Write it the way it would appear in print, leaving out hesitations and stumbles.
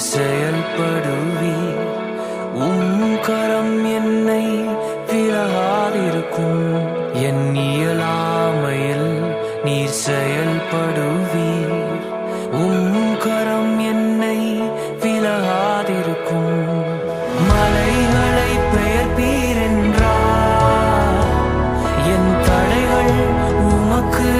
செயல்படுவீர். கரம் என்னை விலகாதிருக்கும். என் இயலாமையில் நீர் செயல்படுவீர். கரம் என்னை விலகாதிருக்கும். மலைகளை பெயர்ப்பீர் என்றார், என் தடைகள் உமக்கு